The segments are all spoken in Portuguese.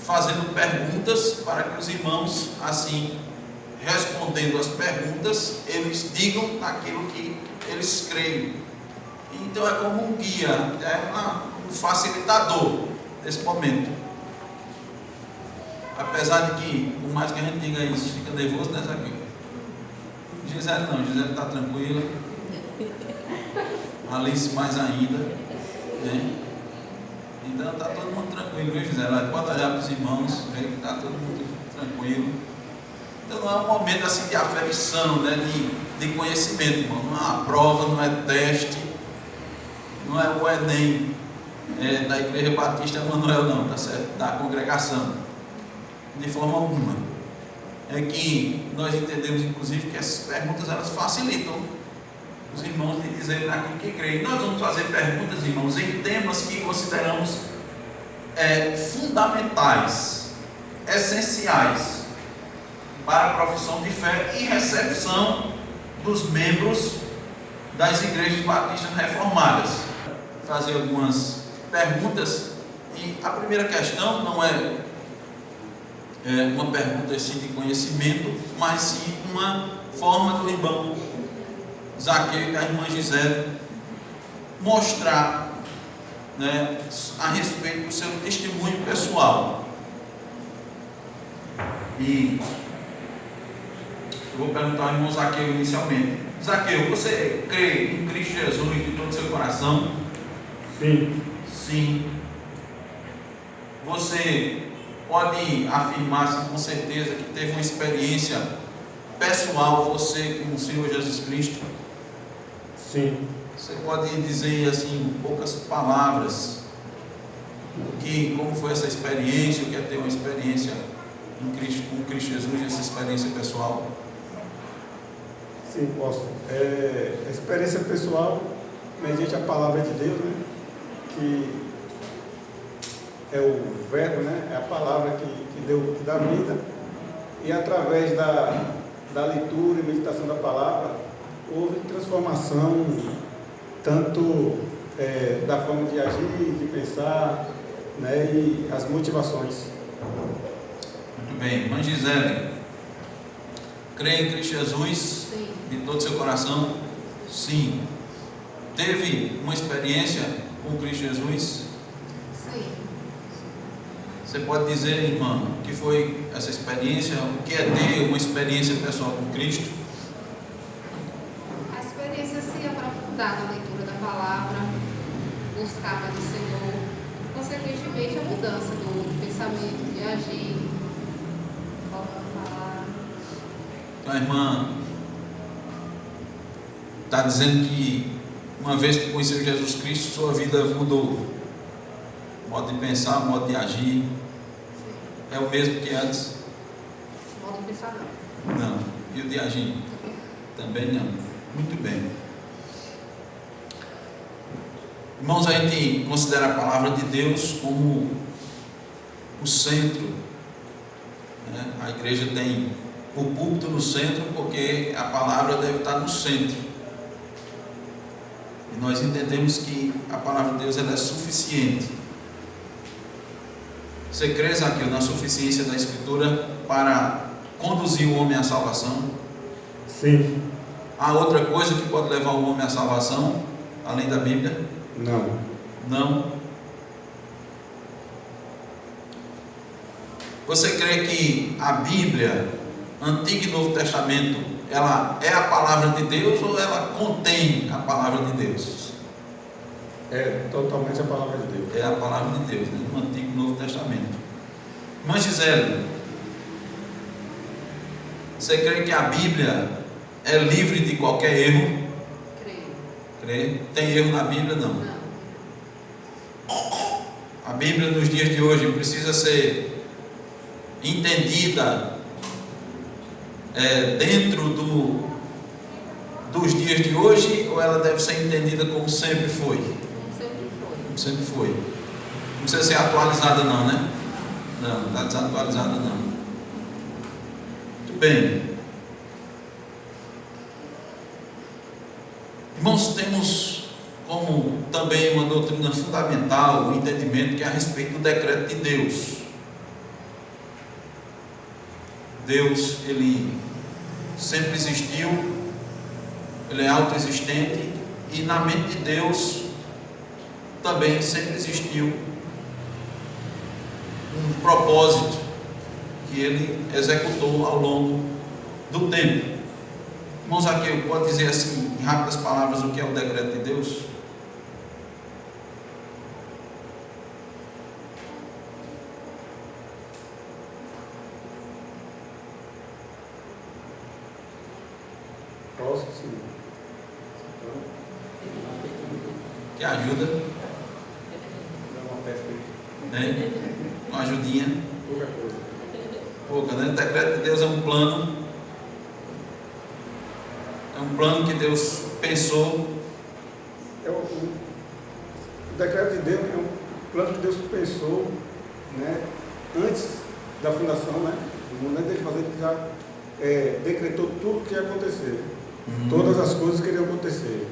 fazendo perguntas para que os irmãos, assim, respondendo as perguntas, eles digam aquilo que eles creem. Então é como um guia, um facilitador nesse momento. Apesar de que, por mais que a gente diga isso, fica nervoso, né, Zaqueu? Gisele não, Gisele está tranquila. Alice mais ainda, né? Então está todo mundo tranquilo, viu, Gisele? Pode olhar para os irmãos, ver que está todo mundo tranquilo. Então não é um momento assim de aferição, né? de conhecimento, irmão. Não é uma prova, não é teste, não é o Enem da Igreja Batista Emanuel, não, tá certo? Da congregação, de forma alguma. É que nós entendemos, inclusive, que essas perguntas elas facilitam os irmãos de dizerem aquilo que creem. Nós vamos fazer perguntas, irmãos, em temas que consideramos fundamentais, essenciais para a profissão de fé e recepção dos membros das igrejas batistas reformadas. Fazer algumas perguntas, e a primeira questão não é uma pergunta assim de conhecimento, mas sim uma forma do irmão Zaqueu e da irmã Gisele mostrar, né, a respeito do seu testemunho pessoal. E eu vou perguntar ao irmão Zaqueu inicialmente. Zaqueu, você crê em Cristo Jesus de todo o seu coração? Sim. Sim. Você pode afirmar com certeza que teve uma experiência pessoal, você com o Senhor Jesus Cristo? Sim. Você pode dizer assim, em poucas palavras, como foi essa experiência, o que é ter uma experiência em Cristo, com Cristo Jesus, essa experiência pessoal? Sim, posso. A experiência pessoal, mediante a palavra de Deus, né? Que é o verbo, né? É a palavra que dá vida. E através da leitura e meditação da palavra, houve transformação, tanto da forma de agir, de pensar, né? E as motivações. Muito bem. Irmã Gisele, crê em Cristo Jesus? Sim. De todo o seu coração? Sim. Teve uma experiência com Cristo Jesus? Sim. Você pode dizer, irmã, o que foi essa experiência? O que é ter uma experiência pessoal com Cristo? A experiência se aprofundar na leitura da palavra, buscar mais o Senhor, consequentemente a mudança do pensamento, de agir, forma de falar. Então a irmã está dizendo que uma vez que conheceu Jesus Cristo, sua vida mudou. Modo de pensar, modo de agir. Sim. É o mesmo que antes? Modo de pensar não. Não. E o de agir? Também não. Muito bem. Irmãos, a gente considera a palavra de Deus como o centro, né? A igreja tem o púlpito no centro porque a palavra deve estar no centro. E nós entendemos que a palavra de Deus ela é suficiente. Você crê, Zaqueu, na suficiência da Escritura para conduzir o homem à salvação? Sim. Há outra coisa que pode levar o homem à salvação, além da Bíblia? Não. Não. Você crê que a Bíblia, Antigo e Novo Testamento, ela é a palavra de Deus ou ela contém a palavra de Deus? É totalmente a palavra de Deus. É a palavra de Deus, né? No Antigo e Novo Testamento. Irmã Gisele, você crê que a Bíblia é livre de qualquer erro? Creio. Crê? Tem erro na Bíblia? Não. Não. A Bíblia nos dias de hoje precisa ser entendida dentro dos dias de hoje, ou ela deve ser entendida como sempre foi? Sempre foi. Como sempre foi. Não precisa ser atualizada não, né? Não está desatualizada não. Muito bem. Irmãos, temos como também uma doutrina fundamental, o entendimento que é a respeito do decreto de Deus. Deus, Ele sempre existiu, Ele é autoexistente, e na mente de Deus também sempre existiu um propósito que Ele executou ao longo do tempo. Irmãos, aqui eu posso dizer assim, em rápidas palavras, o que é o decreto de Deus? Próximo, sim. Que ajuda, Dá uma peça aí. né? Uma ajudinha. Pouca coisa. Pouca, né? O decreto de Deus é um plano. É um plano que Deus pensou. O decreto de Deus é um plano que Deus pensou, né, antes da fundação, né, do mundo, antes de fazer, ele já decretou tudo o que ia acontecer. Todas as coisas que iriam acontecer,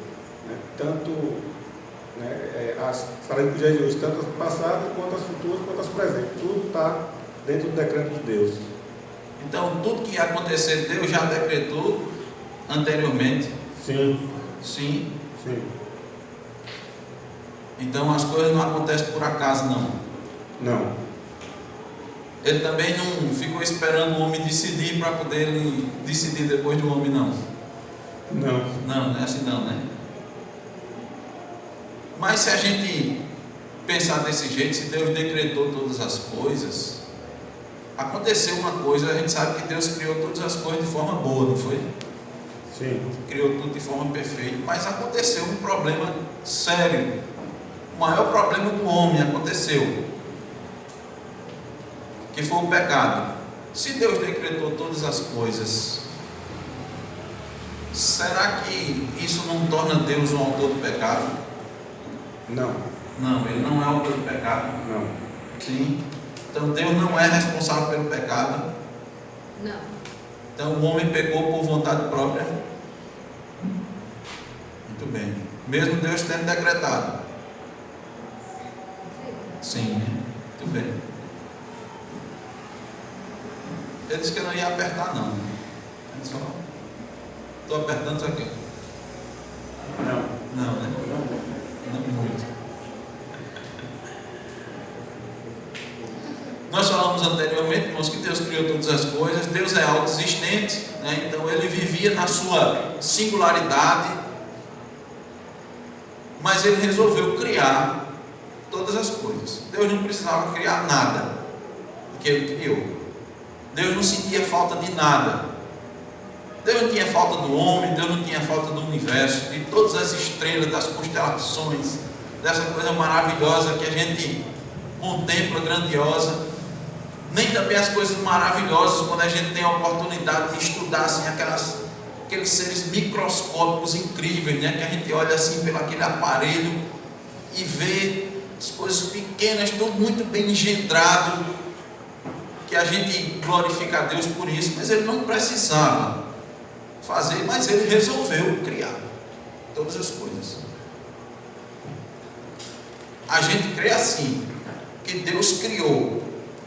né? Tanto, né, falando com o dia de hoje, tanto as passadas, quanto as futuras, quanto as presentes. Tudo está dentro do decreto de Deus. Então, tudo que ia acontecer, Deus já decretou anteriormente. Sim. Sim. Sim. Então, as coisas não acontecem por acaso, não. Não. Ele também não ficou esperando o homem decidir para poder ele decidir depois do homem, não. Não. Não, não é assim não, né? Mas se a gente pensar desse jeito, se Deus decretou todas as coisas, aconteceu uma coisa, a gente sabe que Deus criou todas as coisas de forma boa, não foi? Sim. Criou tudo de forma perfeita, mas aconteceu um problema sério. O maior problema do homem aconteceu, que foi o pecado. Se Deus decretou todas as coisas, será que isso não torna Deus um autor do pecado? Não. Não, Ele não é autor do pecado. Não. Sim. Então Deus não é responsável pelo pecado. Não. Então o homem pecou por vontade própria. Muito bem. Mesmo Deus tendo decretado. Sim, né? Muito bem. Ele disse que eu não ia apertar, não. Estou apertando isso aqui. Não. Não, né? Não muito. Nós falamos anteriormente, irmãos, que Deus criou todas as coisas. Deus é autoexistente, né? Então Ele vivia na sua singularidade, mas Ele resolveu criar todas as coisas. Deus não precisava criar nada que Ele criou. Deus não sentia falta de nada. Deus não tinha falta do homem, Deus não tinha falta do universo, de todas as estrelas, das constelações, dessa coisa maravilhosa que a gente contempla, grandiosa. Nem também as coisas maravilhosas, quando a gente tem a oportunidade de estudar assim, aqueles seres microscópicos incríveis, né? Que a gente olha assim pelo aquele aparelho e vê as coisas pequenas, tudo muito bem engendrado, que a gente glorifica a Deus por isso, mas Ele não precisava fazer, mas Ele resolveu criar todas as coisas. A gente crê assim, que Deus criou.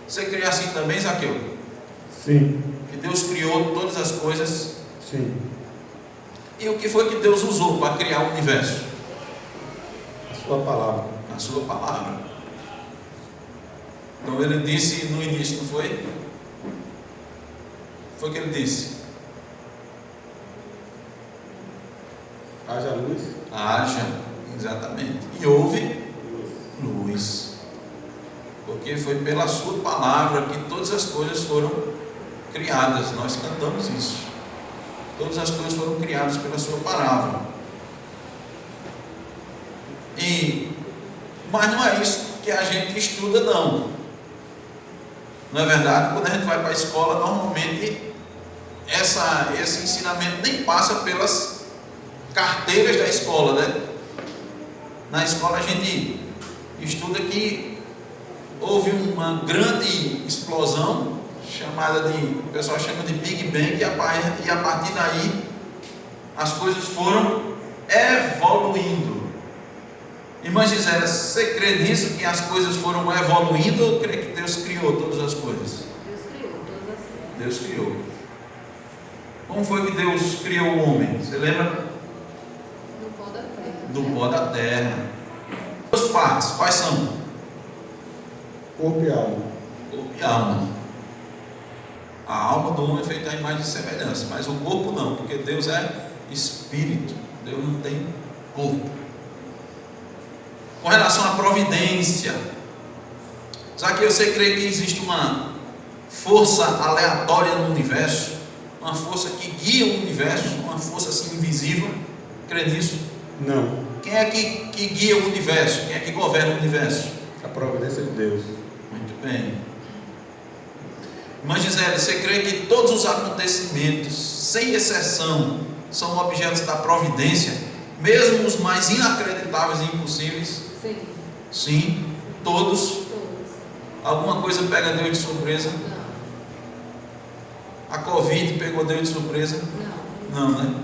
Você crê assim também, Zaqueu? Sim. Que Deus criou todas as coisas? Sim. E o que foi que Deus usou para criar o universo? A sua palavra. A sua palavra. Então Ele disse no início, não foi? Foi o que Ele disse? Haja luz. Haja, exatamente. E houve luz. Porque foi pela sua palavra que todas as coisas foram criadas. Nós cantamos isso. Todas as coisas foram criadas pela sua palavra. Mas não é isso que a gente estuda, não. Não é verdade? Quando a gente vai para a escola, normalmente esse ensinamento nem passa pelas carteiras da escola, né? Na escola a gente estuda que houve uma grande explosão, o pessoal chama de Big Bang, e a partir daí as coisas foram evoluindo. Irmã Gisela, você crê nisso, que as coisas foram evoluindo, ou crê que Deus criou todas as coisas? Deus criou todas as coisas. Deus criou. Como foi que Deus criou o homem? Você lembra? No pó da terra. Do pó da terra. Duas partes, quais são? Corpo e alma. Corpo e alma. A alma do homem é feita à imagem e semelhança, mas o corpo não, porque Deus é espírito. Deus não tem corpo. Com relação à providência, já que você crê que existe uma força aleatória no universo, uma força que guia o universo, uma força assim invisível, crê nisso? Não. Quem é que guia o universo? Quem é que governa o universo? A providência de Deus. Muito bem. Irmã Gisele, você crê que todos os acontecimentos, sem exceção, são objetos da providência, mesmo os mais inacreditáveis e impossíveis? Sim. Sim, todos. Todos. Alguma coisa pega Deus de surpresa? Não. A Covid pegou Deus de surpresa? Não. Não, né?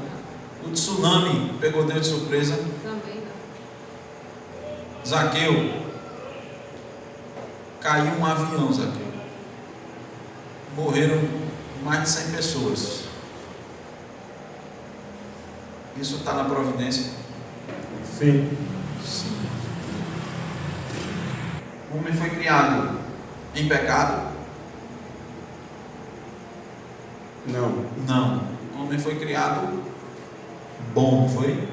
O tsunami pegou Deus de surpresa? Também não. Zaqueu, caiu um avião, Zaqueu. Morreram mais de 100 pessoas. Isso está na providência? Sim. Sim. O homem foi criado em pecado? Não. Não. O homem foi criado bom, não foi?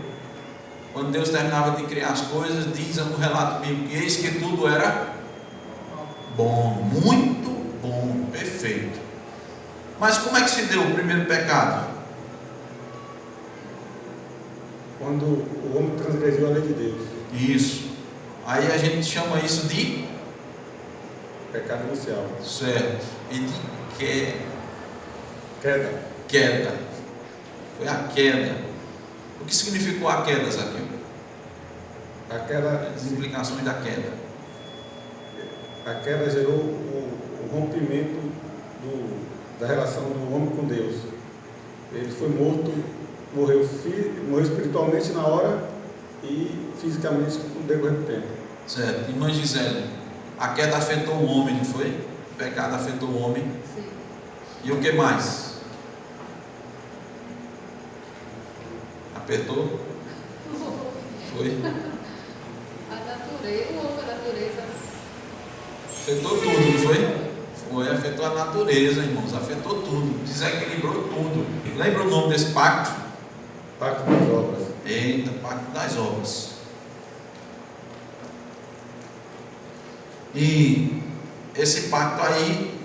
Quando Deus terminava de criar as coisas, diz no relato bíblico que eis que tudo era bom, muito bom, perfeito. Mas como é que se deu o primeiro pecado? Quando o homem transgrediu a lei de Deus. Isso. Aí a gente chama isso de Pecado inicial. certo. E de Queda. queda. Foi a queda. O que significou a queda, Zaqueu? A queda, As implicações da queda. a queda gerou o rompimento da relação do homem com Deus. Ele foi morto, morreu espiritualmente na hora e fisicamente no decorrer do tempo. Certo. Irmã Gisele, a queda afetou o homem, não foi? O pecado afetou o homem. Sim. E o que mais? Apertou? Foi? A natureza, a natureza. Afetou tudo, não foi? Foi, afetou a natureza, irmãos. Afetou tudo. Desequilibrou tudo. Lembra o nome desse pacto? Pacto das obras. Eita, pacto das obras. E esse pacto aí,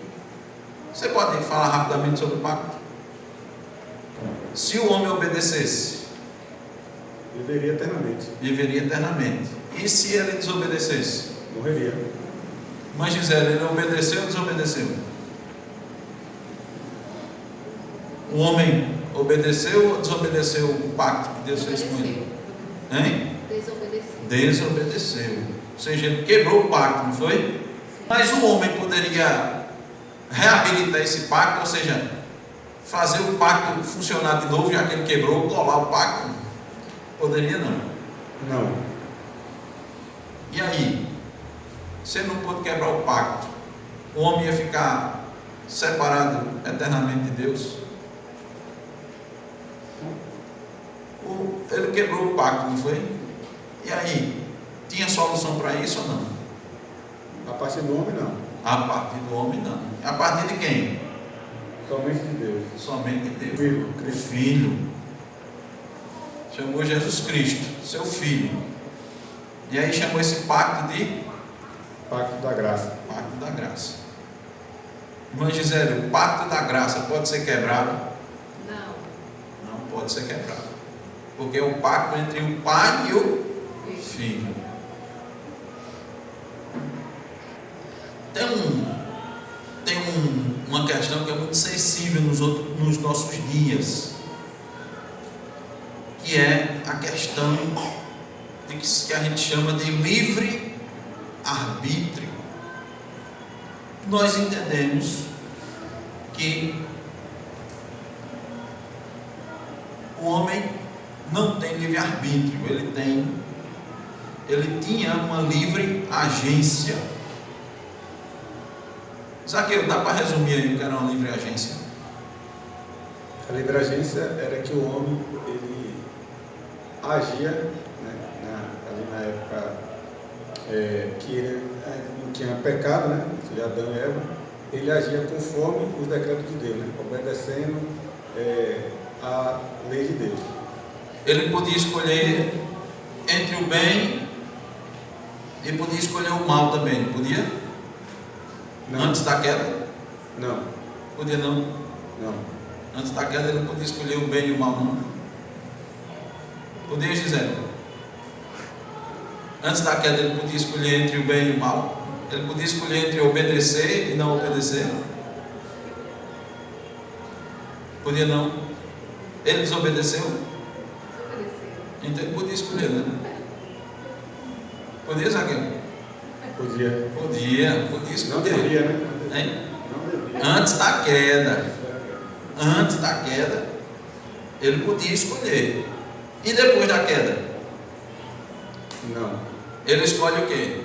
você pode falar rapidamente sobre o pacto? Se o homem obedecesse, Viveria eternamente. viveria eternamente. E se ele desobedecesse? Morreria. Mas Gisele, ele obedeceu ou desobedeceu? O homem obedeceu ou desobedeceu o pacto que Deus fez com ele? Hein? Desobedeceu. Desobedeceu. Ou seja, ele quebrou o pacto, não foi? Mas o homem poderia reabilitar esse pacto, ou seja, fazer o pacto funcionar de novo, já que ele quebrou, colar o pacto? Poderia não. Não. E aí? Se ele não pôde quebrar o pacto, o homem ia ficar separado eternamente de Deus? Ele quebrou o pacto, não foi? E aí? Tinha solução para isso ou não? A partir do homem, não. A partir do homem, não. A partir de quem? Somente de Deus. Somente de Deus. Filho, O Cristo. Filho. Chamou Jesus Cristo, seu Filho. E aí chamou esse pacto de Pacto da graça. pacto da graça. Irmã Gisele, o pacto da graça pode ser quebrado? Não. Não pode ser quebrado. Porque é o pacto entre o Pai e o Filho. Tem uma questão que é muito sensível nos nossos dias, que é a questão de que a gente chama de livre arbítrio. Nós entendemos que o homem não tem livre arbítrio, ele tem ele tinha uma livre agência. Zaqueu, dá para resumir aí o que era uma livre agência? A livre agência era que o homem, ele agia, né, ali na época que ele não tinha pecado, né, de Adão e Eva, ele agia conforme os decretos de Deus, né, obedecendo a lei de Deus. Ele podia escolher entre o bem e podia escolher o mal também, não podia? Não. Antes da queda? Não. Podia não? Não. Antes da queda ele não podia escolher o bem e o mal, não? Podia, Gisele? Antes da queda ele podia escolher entre o bem e o mal? Ele podia escolher entre obedecer e não obedecer? Podia não? Ele desobedeceu? Então ele podia escolher, né? Podia, Zaqueu? Podia. Podia Não escolher. devia, né? Hein? Não devia. Antes da queda, ele podia escolher. E depois da queda? Não. Ele escolhe o quê?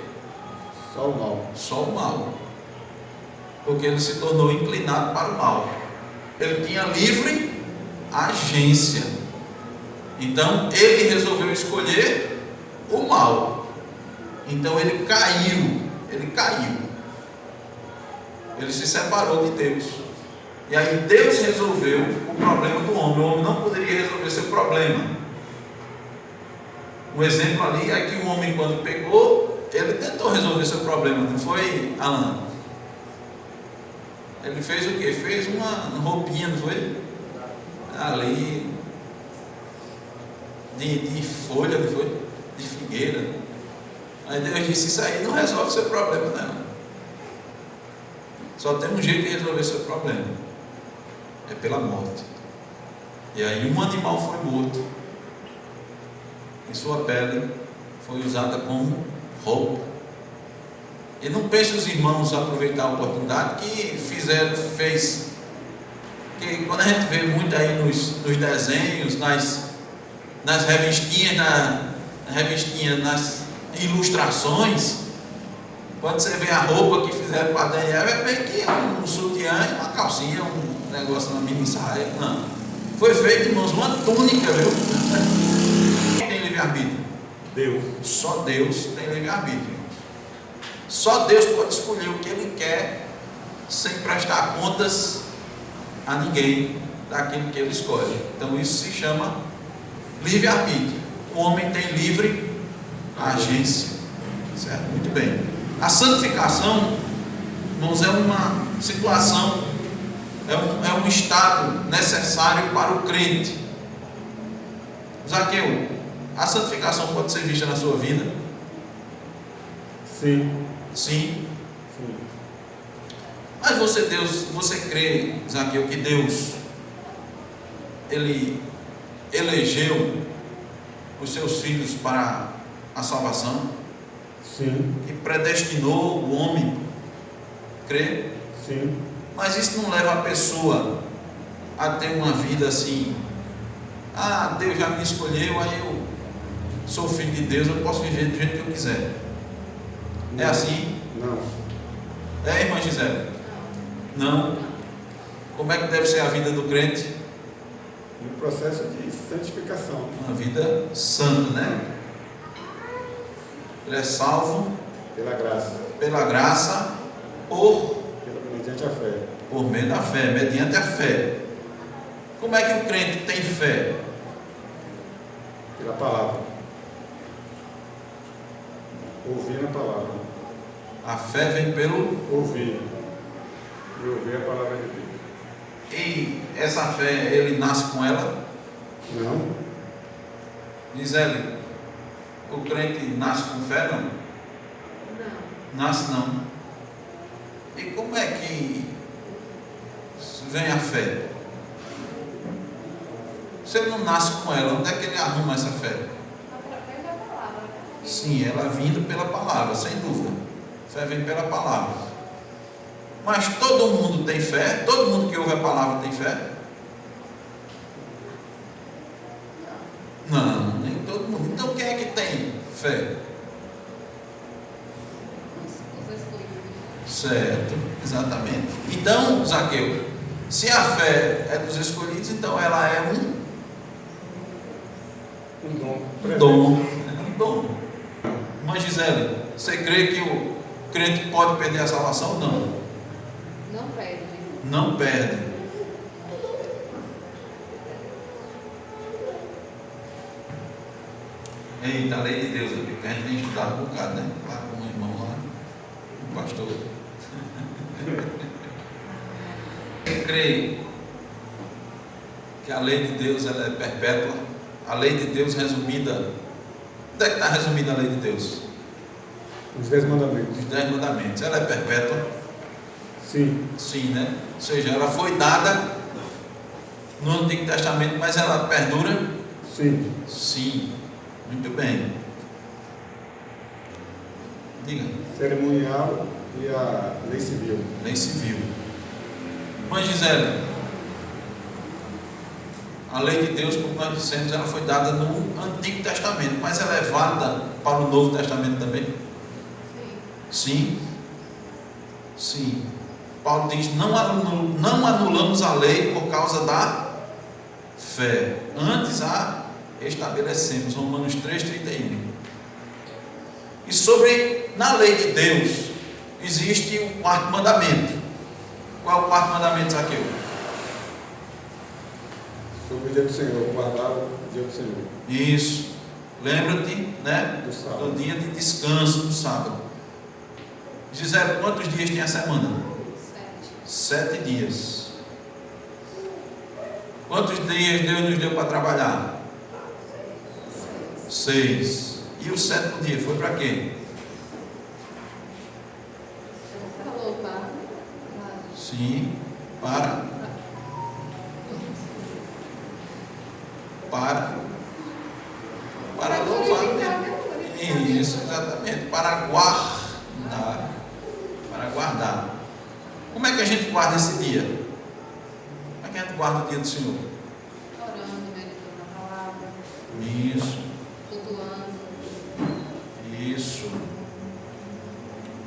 Só o mal. Só o mal. Porque ele se tornou inclinado para o mal. Ele tinha livre agência. Então ele resolveu escolher o mal. Então ele caiu. Ele se separou de Deus. E aí Deus resolveu o problema do homem. O homem não poderia resolver seu problema. Um exemplo ali é que o homem, quando pecou, ele tentou resolver seu problema, não foi, Alan? Ele fez o quê? Fez uma roupinha, não foi? Ali de folha, não foi? De figueira. Aí Deus disse: isso aí não resolve seu problema, não. Só tem um jeito de resolver seu problema, é pela morte. E aí um animal foi morto e sua pele foi usada como roupa. E não pense os irmãos aproveitar a oportunidade que fez. Que quando a gente vê muito aí nos desenhos, nas revistinhas, nas ilustrações, quando você vê a roupa que fizeram para Daniel, é meio que um sutiã e uma calcinha, um negócio, uma mini saia. Não. Foi feito, irmãos, uma túnica, viu? Quem tem livre-arbítrio? Deus. Só Deus tem livre-arbítrio. Só Deus pode escolher o que Ele quer sem prestar contas a ninguém daquilo que Ele escolhe. Então isso se chama livre-arbítrio. O homem tem livre agência. Certo? Muito bem. A santificação, irmãos, é uma situação, é um estado necessário para o crente. Zaqueu, a santificação pode ser vista na sua vida? Sim. Sim. Sim. Mas você crê, Zaqueu, que Deus, Ele elegeu os seus filhos para a salvação? Sim. E predestinou o homem? Crê? Sim. Mas isso não leva a pessoa a ter uma vida assim: ah, Deus já me escolheu, aí eu sou filho de Deus, eu posso viver do jeito que eu quiser. Não. É assim? Não. É, irmã Gisele? Não. Como é que deve ser a vida do crente? No processo de santificação. Uma vida santa, né? Ele é salvo Pela graça. pela graça Mediante a fé. por meio da fé, mediante a fé. Como é que o crente tem fé? Pela palavra. Ouvir a palavra. A fé vem pelo... Ouvir. E ouvir a palavra de Deus. E essa fé, ele nasce com ela? Não. Gisele, o crente nasce com fé, não? Não. Nasce não. E como é que vem a fé? Se ele não nasce com ela, onde é que ele arruma essa fé? Através da palavra. Sim, ela vindo pela palavra, sem dúvida. Fé vem pela palavra. Mas todo mundo tem fé? Todo mundo que ouve a palavra tem fé? Não, nem todo mundo. Então quem é que tem fé? Certo, exatamente. Então, Zaqueu, se a fé é dos escolhidos, então ela é Um dom. dom. É um dom. Irmã Gisele, você crê que o crente pode perder a salvação? Não. Não perde. Não perde. Eita, a lei de Deus aqui, que a gente tem estudado um bocado, né? Lá com o irmão lá, o pastor. Você crê que a lei de Deus ela é perpétua? A lei de Deus resumida. Onde é que está resumida a lei de Deus? Os 10 mandamentos. Os 10 mandamentos. Ela é perpétua? Sim. Sim, né? Ou seja, ela foi dada no Antigo Testamento, mas ela perdura? Sim. Sim. Muito bem. Diga. Cerimonial e a lei civil. Lei civil. Irmã Gisele, a lei de Deus, como nós dissemos, ela foi dada no Antigo Testamento, mas ela é válida para o Novo Testamento também? Sim. Sim. Sim. Paulo diz: não anulamos a lei por causa da fé. Antes a estabelecemos. Romanos 3,31. E sobre, na lei de Deus, existe o quarto mandamento. Qual é o quarto mandamento, Zaqueu? Sobre o dia do Senhor, guardar o dia do Senhor. Isso. Lembra-te, né? Do sábado. Do dia de descanso, do sábado. Gisele, quantos dias tem a semana? 7. 7 dias. Quantos dias Deus nos deu para trabalhar? 6. E o 7º dia foi para quê? Falou Sim, para louvar. Isso, exatamente. Para guardar. Para guardar. Como é que a gente guarda esse dia? Como é que a gente guarda o dia do Senhor? Orando, meditando na palavra. Isso. Cultuando. Isso.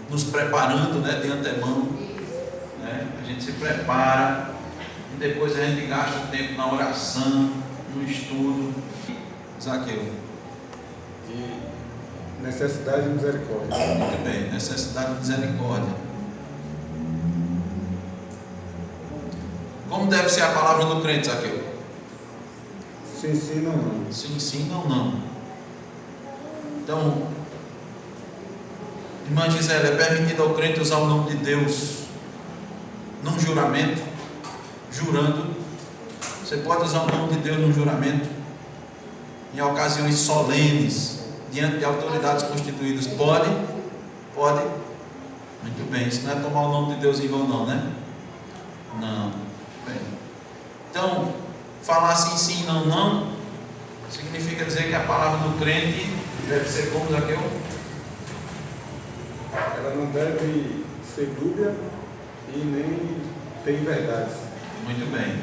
Nos preparando, né, de antemão. Isso. Né? A gente se prepara e depois a gente gasta o tempo na oração, no estudo. Zaqueu. De necessidade e misericórdia. Muito bem, necessidade de misericórdia. Como deve ser a palavra do crente, Zaqueu? Sim, sim, não, não. Sim, sim, não, não. Então, irmã Gisele, é permitido ao crente usar o nome de Deus num juramento, jurando. Você pode usar o nome de Deus num juramento em ocasiões solenes, diante de autoridades constituídas. Pode? Pode? Muito bem, isso não é tomar o nome de Deus em vão, não, né? Não. Bem. Então, falar assim, sim, não, não, significa dizer que a palavra do crente deve ser como, Zaqueu? Ela não deve ser dúbia e nem ter verdades. Muito bem.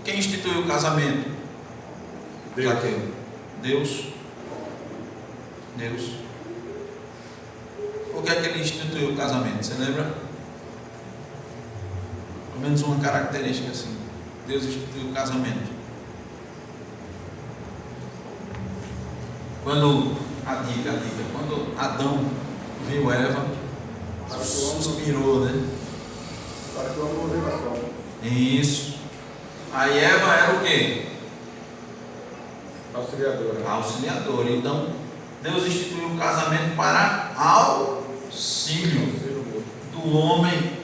Quem instituiu o casamento? Deus. Zaqueu. Deus. Deus. Por que é que ele instituiu o casamento? Você lembra? Pelo menos uma característica assim. Deus instituiu o casamento. Quando quando Adão viu Eva, suspirou, né? Para que o amor revelação. Isso. Aí Eva era o quê? Auxiliadora. Auxiliadora. Então, Deus instituiu o casamento para auxílio do homem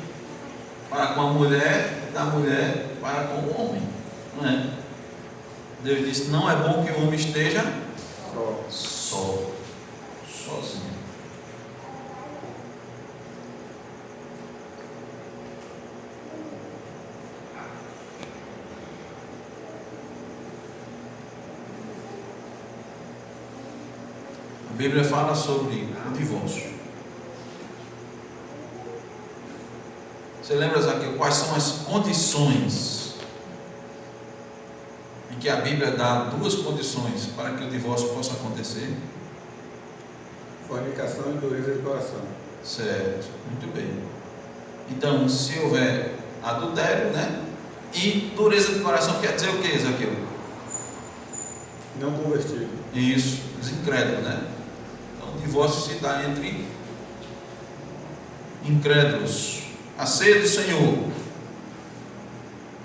para com a mulher, da mulher para com o homem. Não é? Deus disse: não é bom que o homem esteja sozinho. A Bíblia fala sobre o divórcio. Você lembra, Zaqueu, quais são as condições em que a Bíblia dá duas condições para que o divórcio possa acontecer? Fornicação e dureza de coração. Certo, muito bem. Então, se houver adultério, né? E dureza de coração quer dizer o que, Zaqueu? Não convertido. Isso, os incrédulos, né? Então, o divórcio se dá entre incrédulos. A ceia do Senhor.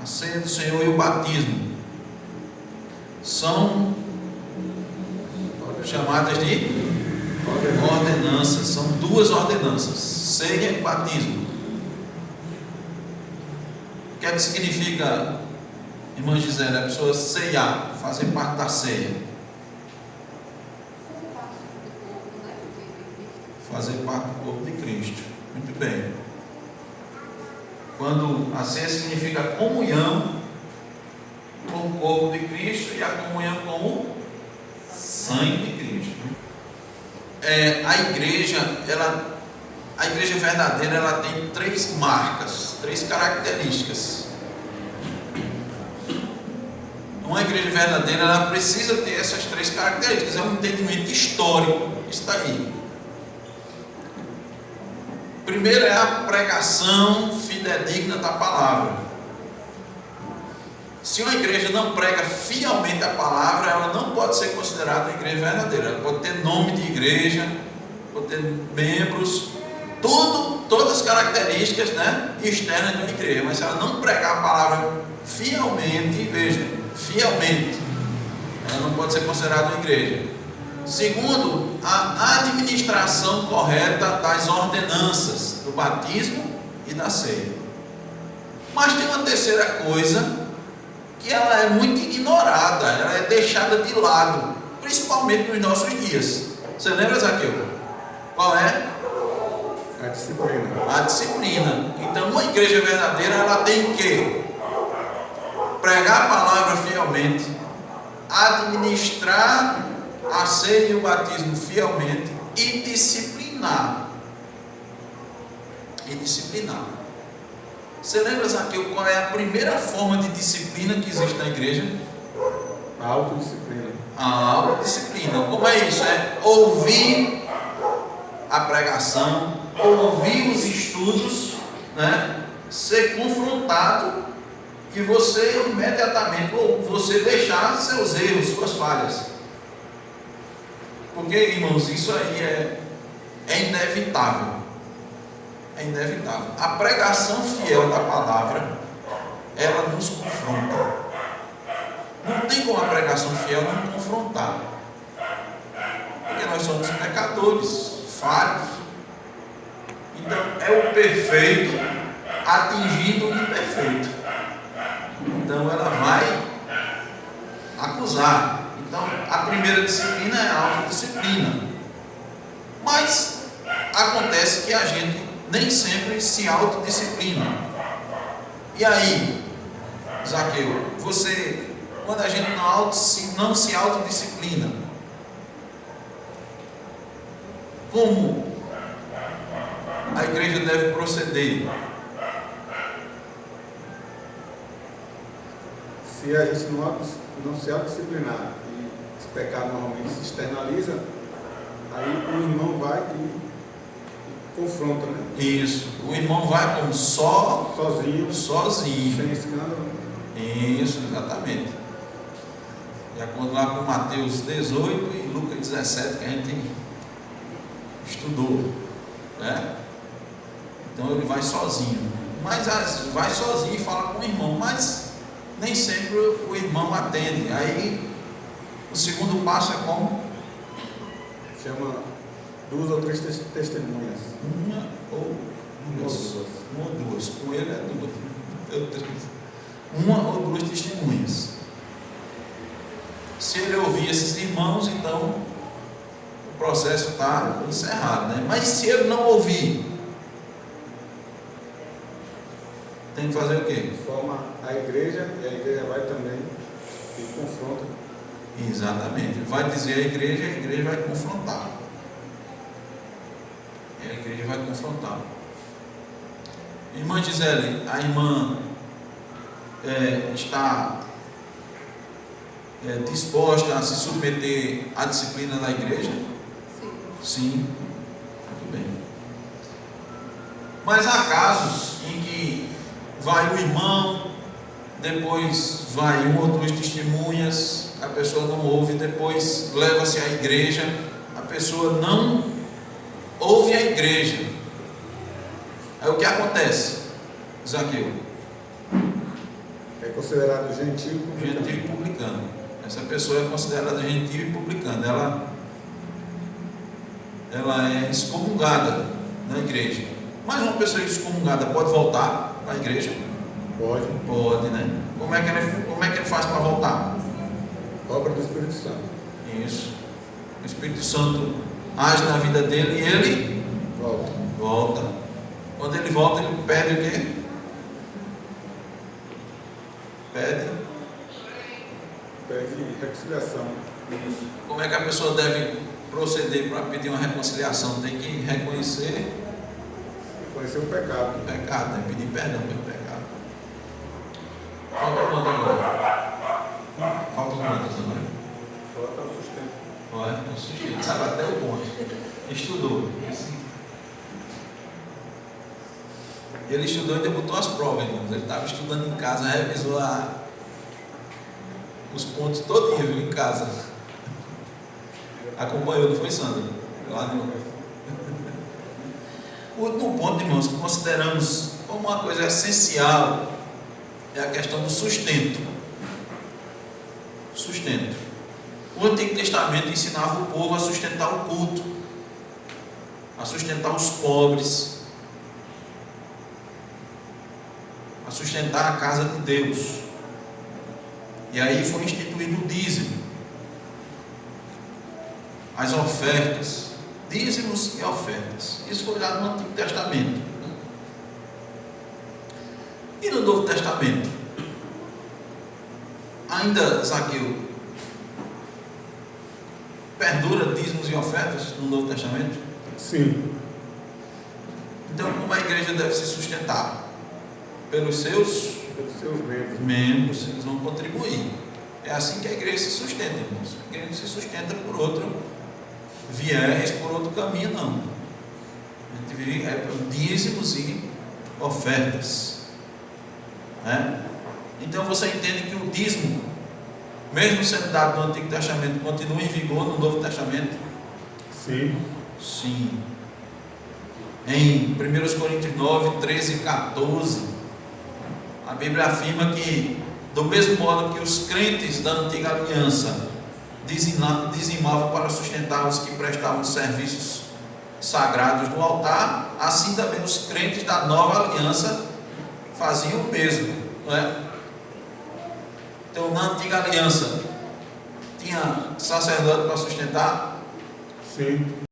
A ceia do Senhor e o batismo são chamadas de ordenanças. São duas ordenanças: ceia e batismo. O que é que significa, irmã Gisele, a pessoa ceiar, fazer parte da ceia? Fazer parte do corpo de Cristo. Muito bem. Quando a ceia significa a comunhão com o corpo de Cristo e a comunhão com o sangue de Cristo. A igreja verdadeira, ela tem três marcas, três características. Uma igreja verdadeira, ela precisa ter essas três características. É um entendimento histórico. Está aí. Primeiro é a pregação fidedigna da palavra. Se uma igreja não prega fielmente a palavra, ela não pode ser considerada uma igreja verdadeira. Ela pode ter nome de igreja, pode ter membros, todas as características, né, externas de uma igreja, mas se ela não pregar a palavra fielmente, veja, fielmente, ela não pode ser considerada uma igreja. Segundo, a administração correta das ordenanças do batismo e da ceia. Mas tem uma terceira coisa que ela é muito ignorada, ela é deixada de lado, principalmente nos nossos dias. Você lembra, Zaqueu? Qual é? A disciplina. A disciplina. Então, uma igreja verdadeira, ela tem que pregar a palavra fielmente, administrar a ceia e o batismo fielmente e disciplinar. Você lembra, Zaqueu, qual é a primeira forma de disciplina que existe na igreja? A autodisciplina. A autodisciplina. Como é isso? É ouvir a pregação, ouvir os estudos, né? Ser confrontado e você imediatamente, ou você deixar seus erros, suas falhas. Porque, irmãos, isso aí é inevitável. É inevitável. A pregação fiel da palavra, ela nos confronta. Não tem como a pregação fiel não confrontar. Porque nós somos pecadores, falhos. Então, é o perfeito atingindo o imperfeito. Então, ela vai acusar. Então, a primeira disciplina é a autodisciplina. Mas acontece que a gente nem sempre se autodisciplina. E aí, Zaqueu, quando a gente não se autodisciplina, como a igreja deve proceder? Se a gente não se autodisciplinar e esse pecado normalmente se externaliza, aí o irmão vai e confronta, né? Isso. O irmão vai como sozinho. Sem escândalo. Isso, exatamente. De acordo lá com Mateus 18 e Lucas 17, que a gente estudou, né? Então ele vai sozinho. Mas vai sozinho e fala com o irmão, mas nem sempre o irmão atende. Aí o segundo passo é como? Chama 2 ou 3 testemunhas. Uma ou duas. Com ele é 2. Uma ou 2 testemunhas. Se ele ouvir esses irmãos, então o processo está encerrado, né? Mas se ele não ouvir, tem que fazer o quê? Forma a igreja e a igreja vai também e confronta. Exatamente. Vai dizer a igreja vai confrontar. A igreja vai confrontar. Irmã Gisele, a irmã está disposta a se submeter à disciplina da igreja? Sim. Sim. Muito bem. Mas há casos em que vai o irmão, depois vai uma ou duas testemunhas, a pessoa não ouve, depois leva-se à igreja, a pessoa não ouve a igreja. Aí o que acontece, Zaqueu? É considerado gentil publicano. Gentil e publicano. Essa pessoa é considerada gentil e publicana. Ela é excomungada na igreja. Mas uma pessoa excomungada pode voltar para a igreja? Pode. Pode, né? Como é que ele faz para voltar? Obra do Espírito Santo. Isso. O Espírito Santo age na vida dele e ele volta. Quando ele volta, ele pede o quê? Pede reconciliação. Isso. Como é que a pessoa deve proceder para pedir uma reconciliação? Tem que reconhecer Conhecer o pecado. o pecado, tem que pedir perdão pelo pecado. Falta quanto agora? Falta quantas agora? Falta o sustento. Olha, o sujeito sabe até o ponto. Estudou. Ele estudou e ainda botou as provas, irmãos. Ele estava estudando em casa, revisou os pontos todinhos em casa. Acompanhou, não foi, Sandra? Lá no... O último ponto, irmãos, que consideramos como uma coisa essencial é a questão do sustento. Sustento. O Antigo Testamento ensinava o povo a sustentar o culto, a sustentar os pobres, a sustentar a casa de Deus. E aí foi instituído o dízimo, as ofertas, dízimos e ofertas. Isso foi dado no Antigo Testamento. E no Novo Testamento? Ainda, Zaqueu, perdura dízimos e ofertas no Novo Testamento? Sim. Então, como a igreja deve se sustentar? Pelos seus membros, eles vão contribuir. É assim que a igreja se sustenta, irmãos. A igreja não se sustenta por outro viés, por outro caminho, não. A gente vive por dízimos e ofertas. Então você entende que o dízimo, mesmo sendo dado no Antigo Testamento, continua em vigor no Novo Testamento? Sim. Sim. Em 1 Coríntios 9, 13 e 14, a Bíblia afirma que, do mesmo modo que os crentes da antiga aliança dizimavam para sustentar os que prestavam serviços sagrados no altar, assim também os crentes da nova aliança faziam o mesmo, não é? Então, na antiga aliança tinha sacerdote para sustentar? Sim.